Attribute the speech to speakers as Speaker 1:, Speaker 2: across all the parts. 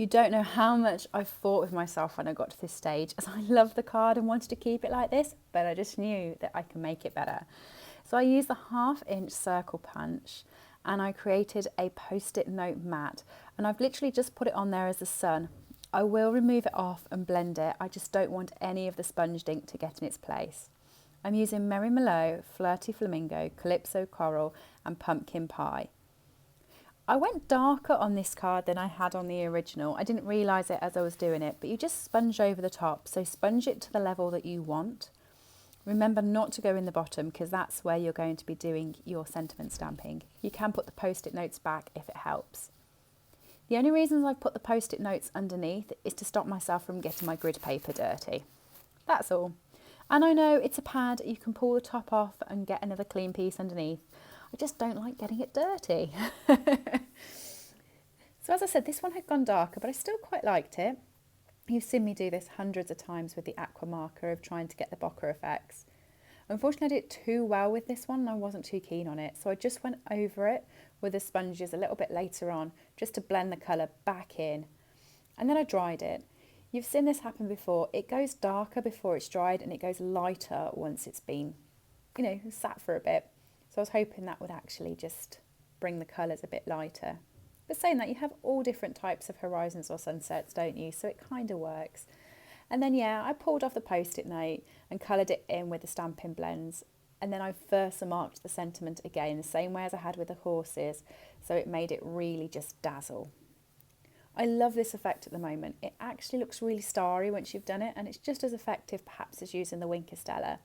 Speaker 1: You don't know how much I fought with myself when I got to this stage, as I love the card and wanted to keep it like this, but I just knew that I can make it better. So I used the 1/2 inch circle punch and I created a post-it note mat, and I've literally just put it on there as the sun. I will remove it off and blend it. I just don't want any of the sponge ink to get in its place. I'm using Merry Mellow, Flirty Flamingo, Calypso Coral and Pumpkin Pie. I went darker on this card than I had on the original. I didn't realise it as I was doing it, but you just sponge over the top. So sponge it to the level that you want. Remember not to go in the bottom because that's where you're going to be doing your sentiment stamping. You can put the post-it notes back if it helps. The only reasons I've put the post-it notes underneath is to stop myself from getting my grid paper dirty. That's all. And I know it's a pad, you can pull the top off and get another clean piece underneath. I just don't like getting it dirty. So as I said, this one had gone darker, but I still quite liked it. You've seen me do this hundreds of times with the aqua marker of trying to get the bokeh effects. Unfortunately, I did it too well with this one and I wasn't too keen on it. So I just went over it with the sponges a little bit later on, just to blend the colour back in. And then I dried it. You've seen this happen before. It goes darker before it's dried and it goes lighter once it's been, sat for a bit. So I was hoping that would actually just bring the colours a bit lighter. But saying that, you have all different types of horizons or sunsets, don't you? So it kind of works. And then, I pulled off the post-it note and coloured it in with the Stampin' Blends. And then I Versa marked the sentiment again, the same way as I had with the horses. So it made it really just dazzle. I love this effect at the moment. It actually looks really starry once you've done it, and it's just as effective perhaps as using the Wink of Stella.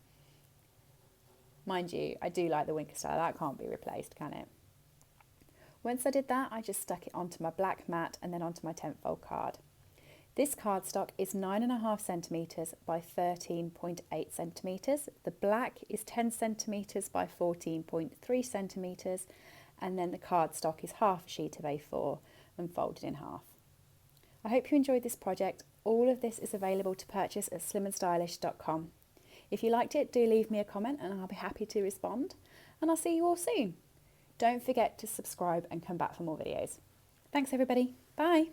Speaker 1: Mind you, I do like the Wink of Stella. That can't be replaced, can it? Once I did that, I just stuck it onto my black mat and then onto my 10-fold card. This cardstock is 9.5 centimetres by 13.8 centimetres. The black is 10 centimetres by 14.3 centimetres, and then the cardstock is half a sheet of A4 and folded in half. I hope you enjoyed this project. All of this is available to purchase at slimandstylish.com. If you liked it, do leave me a comment and I'll be happy to respond. And I'll see you all soon. Don't forget to subscribe and come back for more videos. Thanks everybody. Bye.